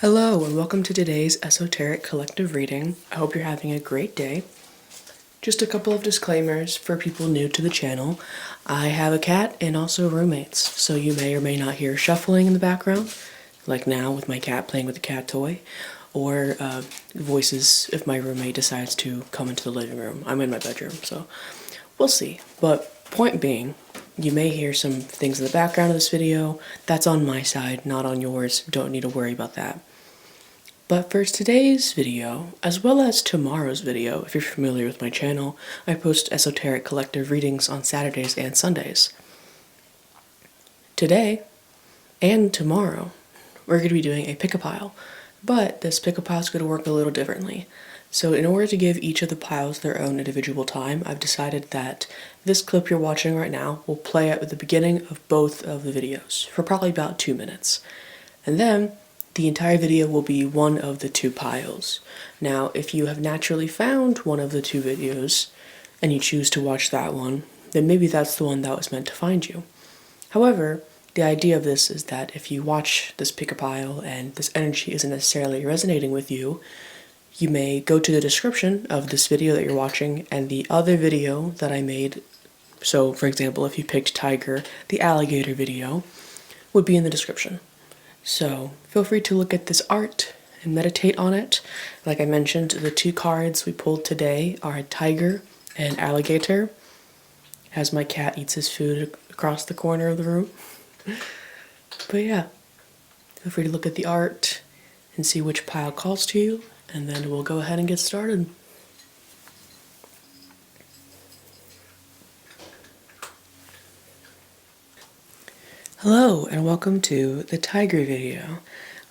Hello and welcome to today's esoteric collective reading. I hope you're having a great day. Just a couple of disclaimers for people new to the channel. I have a cat and also roommates, so you may or may not hear shuffling in the background, like now with my cat playing with the cat toy, or voices if my roommate decides to come into the living room. I'm in my bedroom, so we'll see. But point being, you may hear some things in the background of this video. That's on my side, not on yours. Don't need to worry about that. But for today's video, as well as tomorrow's video, if you're familiar with my channel, I post esoteric collective readings on Saturdays and Sundays. Today, and tomorrow, we're going to be doing a pick-a-pile, but this pick-a-pile is going to work a little differently. So in order to give each of the piles their own individual time, I've decided that this clip you're watching right now will play at the beginning of both of the videos for probably about 2 minutes. And then the entire video will be one of the two piles. Now, if you have naturally found one of the two videos and you choose to watch that one, then maybe that's the one that was meant to find you. However, the idea of this is that if you watch this pick-a-pile and this energy isn't necessarily resonating with you, you may go to the description of this video that you're watching and the other video that I made. So, for example, if you picked Tiger, the alligator video would be in the description. So feel free to look at this art and meditate on it. Like I mentioned, the two cards we pulled today are Tiger and Alligator, as my cat eats his food across the corner of the room. But yeah, feel free to look at the art and see which pile calls to you, and then we'll go ahead and get started. Hello and welcome to the Tiger video.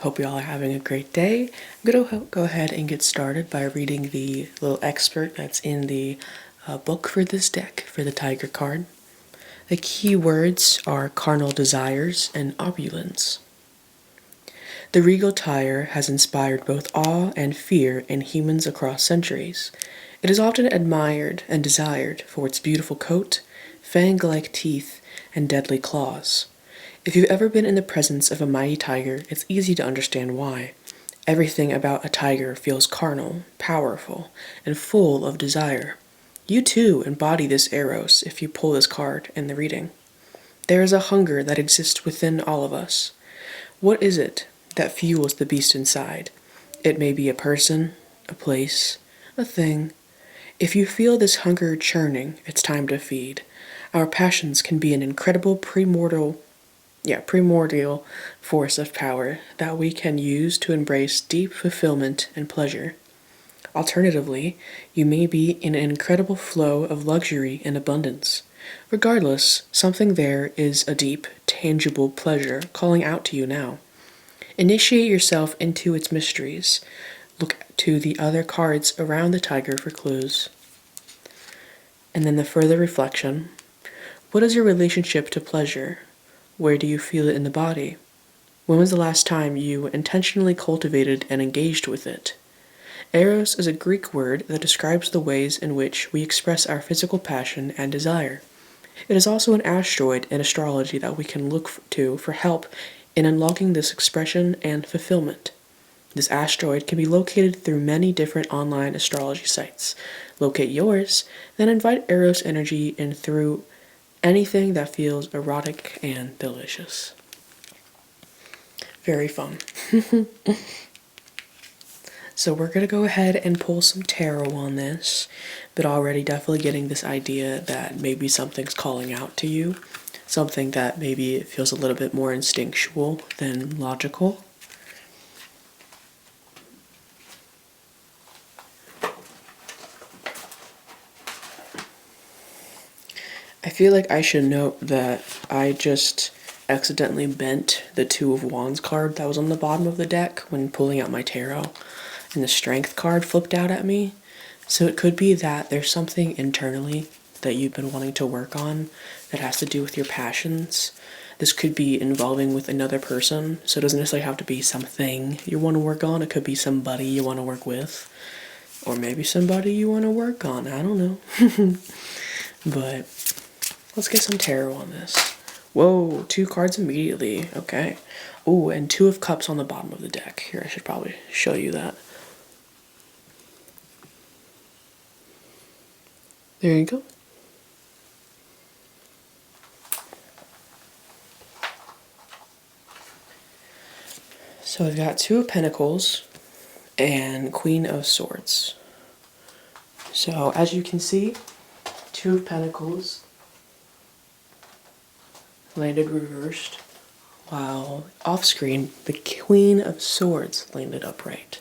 Hope you all are having a great day. I'm going to go ahead and get started by reading the little excerpt that's in the book for this deck for the Tiger card. The key words are carnal desires and opulence. The regal tiger has inspired both awe and fear in humans across centuries. It is often admired and desired for its beautiful coat, fang-like teeth, and deadly claws. If you've ever been in the presence of a mighty tiger, it's easy to understand why. Everything about a tiger feels carnal, powerful, and full of desire. You too embody this eros if you pull this card in the reading. There is a hunger that exists within all of us. What is it that fuels the beast inside? It may be a person, a place, a thing. If you feel this hunger churning, it's time to feed. Our passions can be an incredible primordial force of power that we can use to embrace deep fulfillment and pleasure. Alternatively, you may be in an incredible flow of luxury and abundance. Regardless, something there is a deep, tangible pleasure calling out to you now. Initiate yourself into its mysteries. Look to the other cards around the tiger for clues. And then the further reflection. What is your relationship to pleasure? Where do you feel it in the body? When was the last time you intentionally cultivated and engaged with it? Eros is a Greek word that describes the ways in which we express our physical passion and desire. It is also an asteroid in astrology that we can look to for help in unlocking this expression and fulfillment. This asteroid can be located through many different online astrology sites. Locate yours, then invite Eros energy in through anything that feels erotic and delicious. Very fun. So we're going to go ahead and pull some tarot on this, but already definitely getting this idea that maybe something's calling out to you, something that maybe feels a little bit more instinctual than logical. I feel like I should note that I just accidentally bent the Two of Wands card that was on the bottom of the deck when pulling out my tarot, and the Strength card flipped out at me. So it could be that there's something internally that you've been wanting to work on that has to do with your passions. This could be involving with another person, so it doesn't necessarily have to be something you want to work on. It could be somebody you want to work with, or maybe somebody you want to work on. I don't know. But let's get some tarot on this. Whoa, 2 cards immediately. Okay. Ooh, and 2 of Cups on the bottom of the deck. Here, I should probably show you that. There you go. So I've got 2 of Pentacles and Queen of Swords. So as you can see, 2 of Pentacles landed reversed, while off screen, the Queen of Swords landed upright.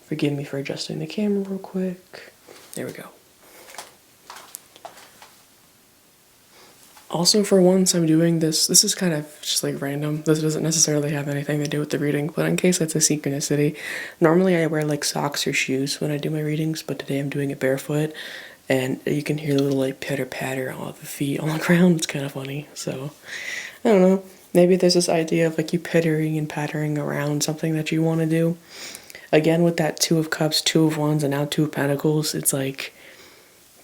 Forgive me for adjusting the camera real quick. There we go. Also, for once, I'm doing this is kind of just like random. This doesn't necessarily have anything to do with the reading, but in case it's a synchronicity, normally I wear like socks or shoes when I do my readings, but today I'm doing it barefoot, and you can hear the little like pitter patter of the feet on the ground. It's kind of funny. So, I don't know. Maybe there's this idea of like you pittering and pattering around something that you want to do. Again, with that 2 of Cups, 2 of Wands, and now 2 of Pentacles, it's like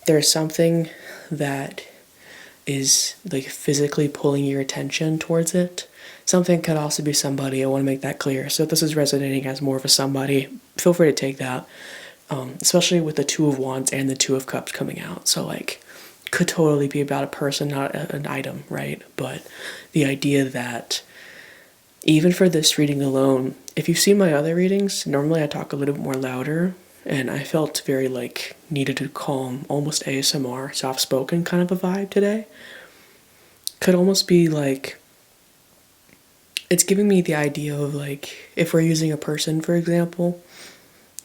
there's something that is like physically pulling your attention towards it. Something could also be somebody. I want to make that clear. So if this is resonating as more of a somebody, feel free to take that. Especially with the 2 of Wands and the 2 of Cups coming out. So like, could totally be about a person, not an item, right? But the idea that even for this reading alone, if you've seen my other readings, normally I talk a little bit more louder, and I felt very like needed to calm, almost ASMR, soft-spoken kind of a vibe today. Could almost be like, it's giving me the idea of like, if we're using a person, for example,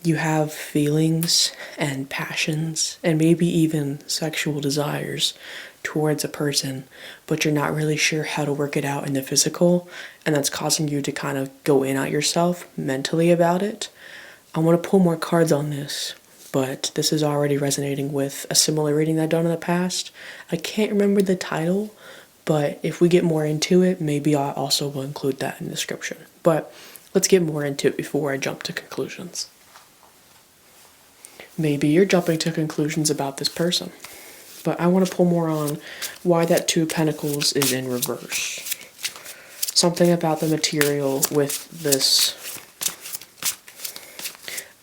you have feelings and passions and maybe even sexual desires towards a person, but you're not really sure how to work it out in the physical, and that's causing you to kind of go in at yourself mentally about it. I want to pull more cards on this, but this is already resonating with a similar reading that I've done in the past. I can't remember the title, but if we get more into it, maybe I also will include that in the description. But let's get more into it before I jump to conclusions. Maybe you're jumping to conclusions about this person, but I want to pull more on why that 2 of Pentacles is in reverse. Something about the material with this.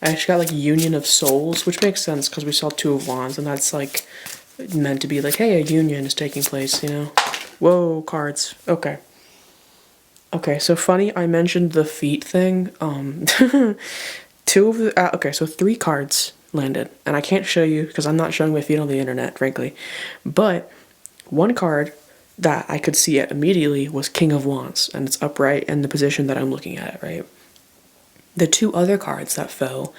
I actually got like Union of Souls, which makes sense because we saw 2 of Wands, and that's like meant to be like, hey, a union is taking place, you know? Whoa, cards. Okay. Okay, so funny, I mentioned the feet thing. 2 of the, okay, so 3 cards landed, and I can't show you because I'm not showing my feet on the internet, frankly. But 1 card that I could see it immediately was King of Wands, and it's upright in the position that I'm looking at it, right? The 2 other cards that fell,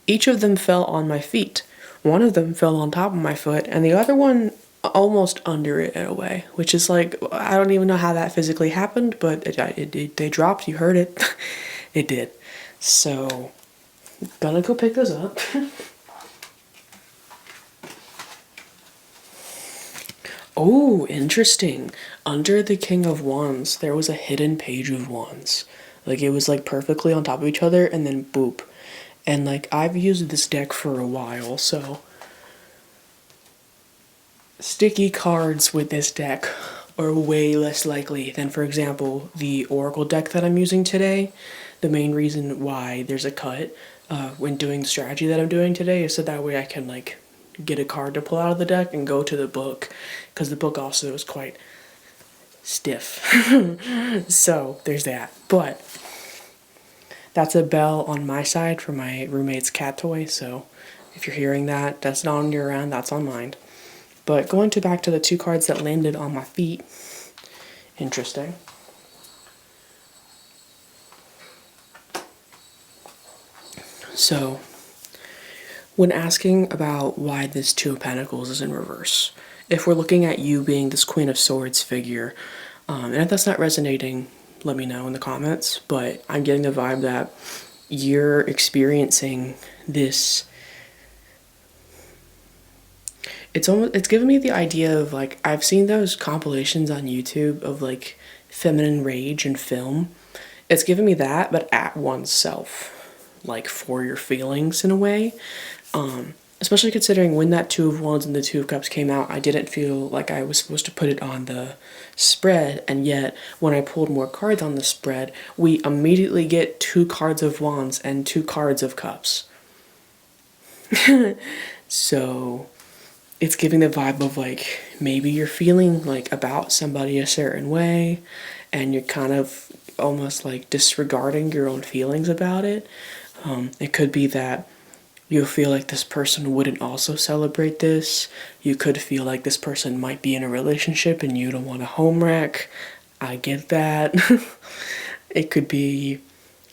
each of them fell on my feet. One of them fell on top of my foot, and the other one almost under it in a way, which is like, I don't even know how that physically happened, but they dropped, you heard it. It did. So, gonna go pick those up. Oh, interesting. Under the King of Wands, there was a hidden Page of Wands. Like, it was, like, perfectly on top of each other, and then boop. And, like, I've used this deck for a while, so sticky cards with this deck are way less likely than, for example, the Oracle deck that I'm using today. The main reason why there's a cut when doing the strategy that I'm doing today is so that way I can, like, get a card to pull out of the deck and go to the book, because the book also is quite stiff. So there's that. But that's a bell on my side for my roommate's cat toy, so if you're hearing that, that's not on your end, that's on mine. But going back to the 2 cards that landed on my feet, interesting. So, when asking about why this 2 of Pentacles is in reverse, if we're looking at you being this Queen of Swords figure, and if that's not resonating, let me know in the comments, but I'm getting the vibe that you're experiencing this. It's giving me the idea of, like, I've seen those compilations on YouTube of, like, feminine rage in film. It's giving me that, but at oneself, like, for your feelings in a way. especially considering when that Two of Wands and the Two of Cups came out, I didn't feel like I was supposed to put it on the spread, and yet when I pulled more cards on the spread, we immediately get 2 cards of Wands and 2 cards of Cups. So it's giving the vibe of like maybe you're feeling like about somebody a certain way and you're kind of almost like disregarding your own feelings about it. It could be that you feel like this person wouldn't also celebrate this. You could feel like this person might be in a relationship and you don't want a home wreck. I get that. It could be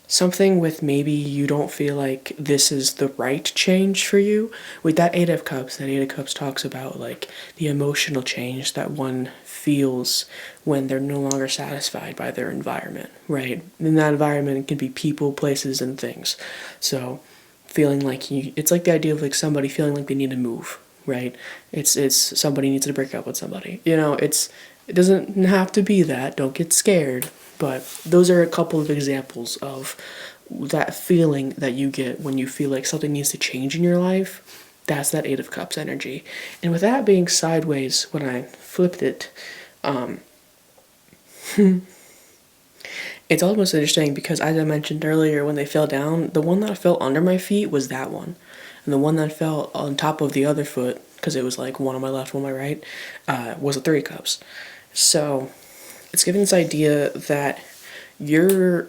something with maybe you don't feel like this is the right change for you. With that Eight of Cups, that Eight of Cups talks about like the emotional change that one feels when they're no longer satisfied by their environment, right? And that environment can be people, places, and things. So feeling like it's like the idea of like somebody feeling like they need to move, right? It's somebody needs to break up with somebody. It doesn't have to be that. Don't get scared. But those are a couple of examples of that feeling that you get when you feel like something needs to change in your life. That's that Eight of Cups energy. And with that being sideways, when I flipped it, it's almost interesting because, as I mentioned earlier, when they fell down, the one that fell under my feet was that one. And the one that fell on top of the other foot, because it was like one on my left, one on my right, was a Three of Cups. So it's giving this idea that you're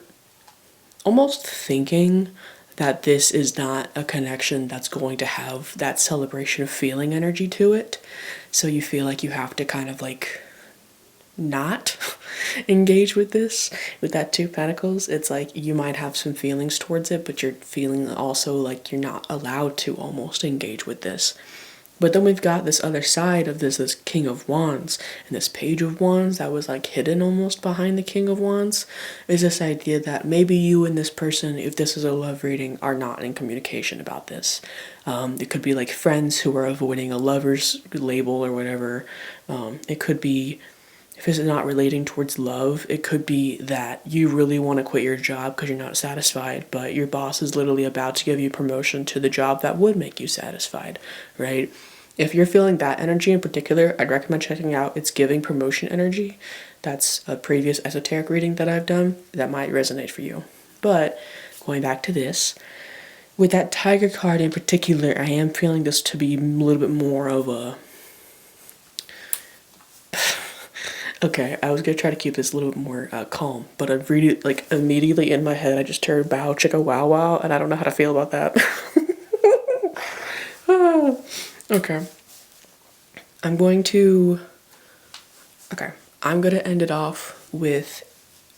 almost thinking that this is not a connection that's going to have that celebration of feeling energy to it. So you feel like you have to kind of like not engage with this. With that Two of Pentacles, it's like you might have some feelings towards it, but you're feeling also like you're not allowed to almost engage with this. But then we've got this other side of this King of Wands and this Page of Wands that was like hidden almost behind the King of Wands. Is this idea that maybe you and this person, if this is a love reading, are not in communication about this. It could be like friends who are avoiding a lover's label or whatever. It could be, if it's not relating towards love, it could be that you really want to quit your job because you're not satisfied, but your boss is literally about to give you promotion to the job that would make you satisfied, right? If you're feeling that energy in particular, I'd recommend checking out It's Giving Promotion Energy. That's a previous esoteric reading that I've done that might resonate for you. But going back to this, with that Tiger card in particular, I am feeling this to be a little bit more of a... Okay, I was going to try to keep this a little bit more calm, but I've really, like, immediately in my head, I just heard bow chicka wow wow, and I don't know how to feel about that. Okay. I'm going to end it off with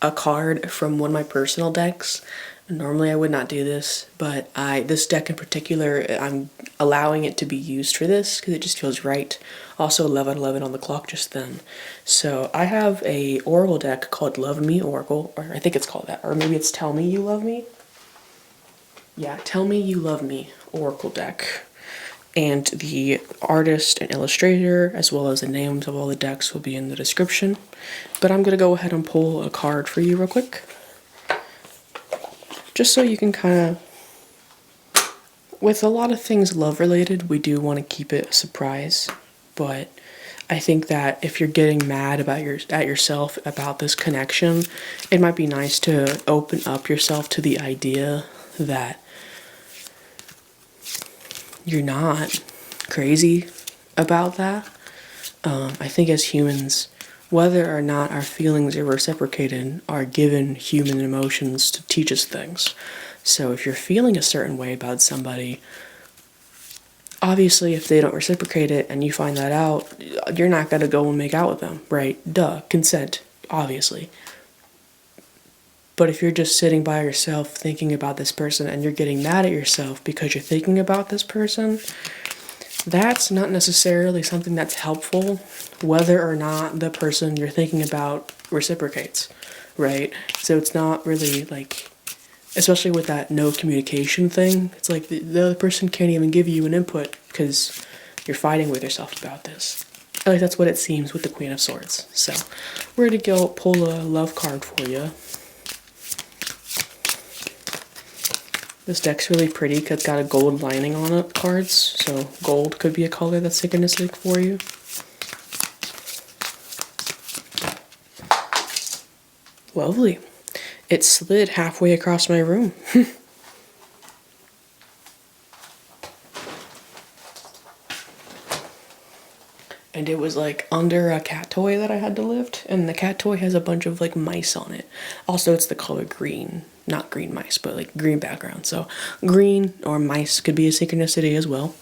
a card from one of my personal decks. Normally I would not do this, but this deck in particular, I'm allowing it to be used for this because it just feels right. Also 11:11 on the clock just then. So I have a oracle deck called Love Me Oracle, or I think it's called that, or maybe it's Tell Me You Love Me. Yeah, Tell Me You Love Me Oracle deck. And the artist and illustrator, as well as the names of all the decks, will be in the description. But I'm going to go ahead and pull a card for you real quick. Just so you can kind of... With a lot of things love-related, we do want to keep it a surprise. But I think that if you're getting mad at yourself about this connection, it might be nice to open up yourself to the idea that you're not crazy about that. I think as humans, whether or not our feelings are reciprocated, are given human emotions to teach us things. So if you're feeling a certain way about somebody, obviously if they don't reciprocate it and you find that out, you're not going to go and make out with them, right? Duh, consent, obviously. But if you're just sitting by yourself thinking about this person and you're getting mad at yourself because you're thinking about this person, that's not necessarily something that's helpful, whether or not the person you're thinking about reciprocates, right? So it's not really like, especially with that no communication thing, it's like the other person can't even give you an input because you're fighting with yourself about this. At least that's what it seems with the Queen of Swords. So we're going to go pull a love card for you. This deck's really pretty because it's got a gold lining on it, cards, so gold could be a color that's synchronistic for you. Lovely. It slid halfway across my room. And it was like under a cat toy that I had to lift, and the cat toy has a bunch of like mice on it. Also, it's the color green. Not green mice, but like green background. So green or mice could be a synchronicity as well.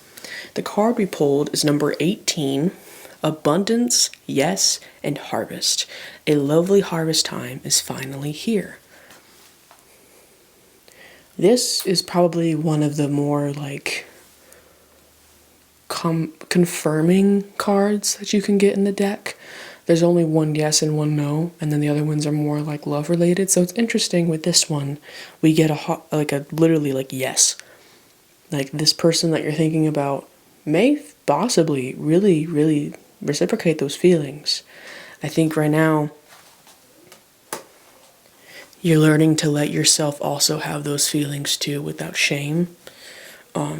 The card we pulled is number 18, Abundance, Yes, and Harvest. A lovely harvest time is finally here. This is probably one of the more like confirming cards that you can get in the deck. There's only one yes and one no, and then the other ones are more like love related. So it's interesting with this one, we get a literally like yes. Like this person that you're thinking about may possibly really, really reciprocate those feelings. I think right now you're learning to let yourself also have those feelings too without shame.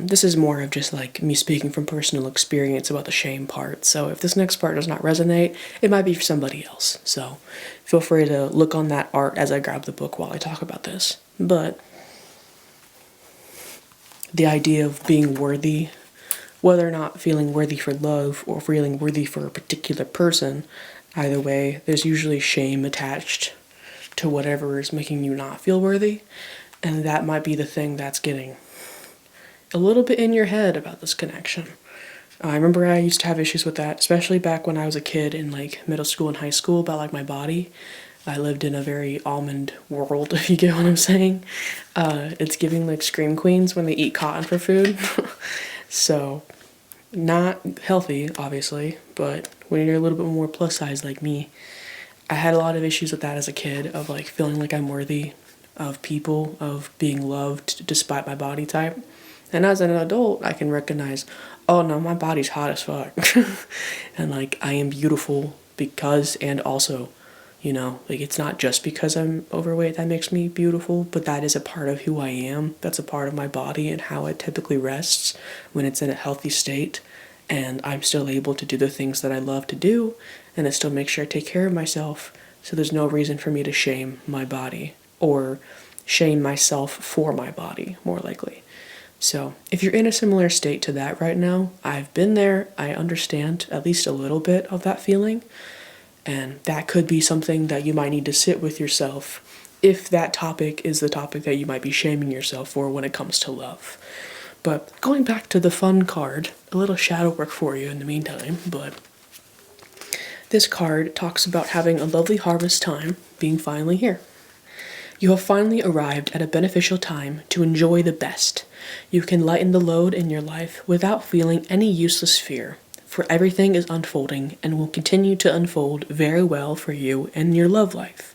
This is more of just like me speaking from personal experience about the shame part. So if this next part does not resonate, it might be for somebody else. So feel free to look on that art as I grab the book while I talk about this. But the idea of being worthy, whether or not feeling worthy for love or feeling worthy for a particular person, either way, there's usually shame attached to whatever is making you not feel worthy. And that might be the thing that's getting a little bit in your head about this connection. I remember I used to have issues with that, especially back when I was a kid in like middle school and high school, about like my body. I lived in a very almond world, if you get what I'm saying. It's giving like scream queens when they eat cotton for food. So not healthy, obviously, but when you're a little bit more plus size like me, I had a lot of issues with that as a kid, of like feeling like I'm worthy of people, of being loved despite my body type. And as an adult, I can recognize, oh no, my body's hot as fuck. And like, I am beautiful because, and also, you know, like it's not just because I'm overweight that makes me beautiful, but that is a part of who I am. That's a part of my body and how it typically rests when it's in a healthy state. And I'm still able to do the things that I love to do, and I still make sure I take care of myself. So there's no reason for me to shame my body or shame myself for my body, more likely. So if you're in a similar state to that right now, I've been there. I understand at least a little bit of that feeling. And that could be something that you might need to sit with yourself if that topic is the topic that you might be shaming yourself for when it comes to love. But going back to the fun card, a little shadow work for you in the meantime, but this card talks about having a lovely harvest time being finally here. You have finally arrived at a beneficial time to enjoy the best. You can lighten the load in your life without feeling any useless fear, for everything is unfolding and will continue to unfold very well for you and your love life.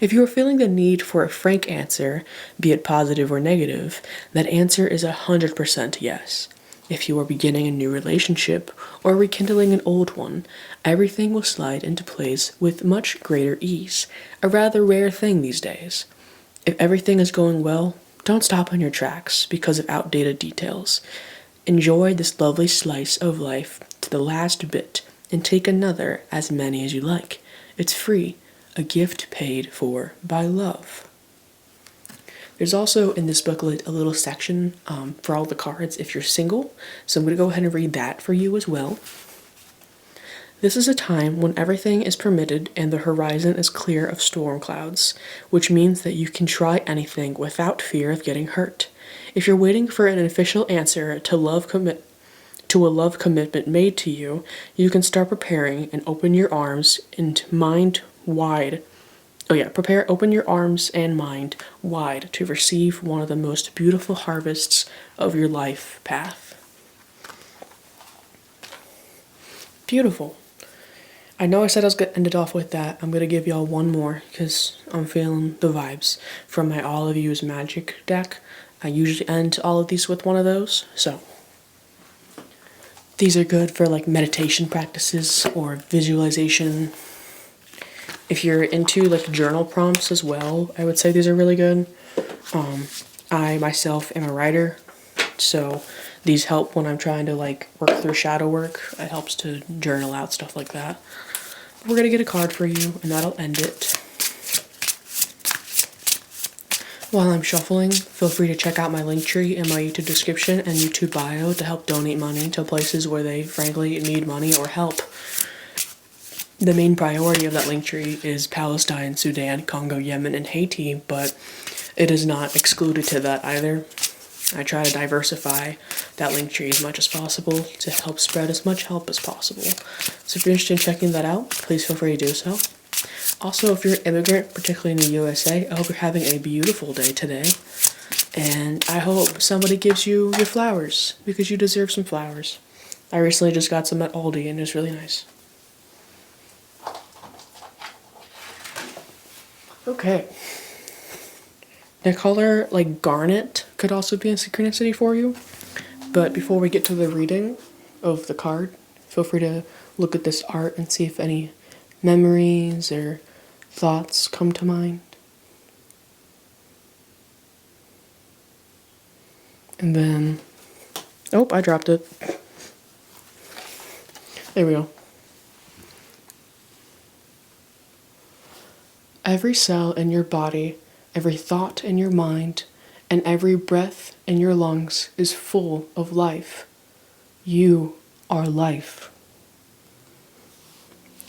If you are feeling the need for a frank answer, be it positive or negative, that answer is 100% yes. If you are beginning a new relationship or rekindling an old one, everything will slide into place with much greater ease, a rather rare thing these days. If everything is going well, don't stop on your tracks because of outdated details. Enjoy this lovely slice of life to the last bit and take another, as many as you like. It's free, a gift paid for by love. There's also in this booklet a little section for all the cards if you're single, so I'm going to go ahead and read that for you as well. This is a time when everything is permitted and the horizon is clear of storm clouds, which means that you can try anything without fear of getting hurt. If you're waiting for an official answer to a love commitment made to you, you can start preparing and open your arms and mind wide. Open your arms and mind wide to receive one of the most beautiful harvests of your life path. Beautiful. I know I said I was going to end it off with that. I'm going to give y'all one more because I'm feeling the vibes from my All of You's Magic deck. I usually end all of these with one of those, so these are good for like meditation practices or visualization. If you're into like journal prompts as well, I would say these are really good. I myself am a writer, so these help when I'm trying to like work through shadow work. It helps to journal out stuff like that. We're gonna get a card for you, and that'll end it. While I'm shuffling, feel free to check out my linktree in my YouTube description and YouTube bio to help donate money to places where they frankly need money or help. The main priority of that linktree is Palestine, Sudan, Congo, Yemen, and Haiti, but it is not excluded to that either. I try to diversify that linktree as much as possible to help spread as much help as possible. So if you're interested in checking that out, please feel free to do so. Also, if you're an immigrant, particularly in the USA, I hope you're having a beautiful day today. And I hope somebody gives you your flowers, because you deserve some flowers. I recently just got some at Aldi, and it's really nice. Okay. The color, like garnet, could also be a synchronicity for you. But before we get to the reading of the card, feel free to look at this art and see if any memories or thoughts come to mind. And then, oh, I dropped it. There we go. Every cell in your body, every thought in your mind, and every breath in your lungs is full of life. You are life.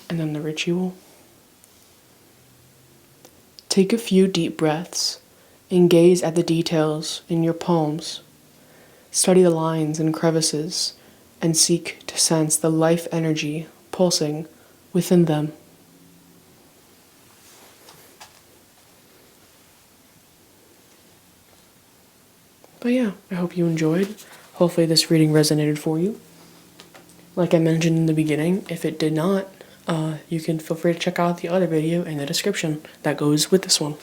And then the ritual. Take a few deep breaths and gaze at the details in your palms. Study the lines and crevices and seek to sense the life energy pulsing within them. But yeah, I hope you enjoyed. Hopefully this reading resonated for you. Like I mentioned in the beginning, if it did not, you can feel free to check out the other video in the description that goes with this one.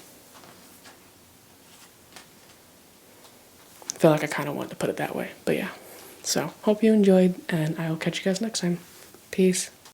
I feel like I kind of wanted to put it that way, but yeah. So, hope you enjoyed, and I will catch you guys next time. Peace.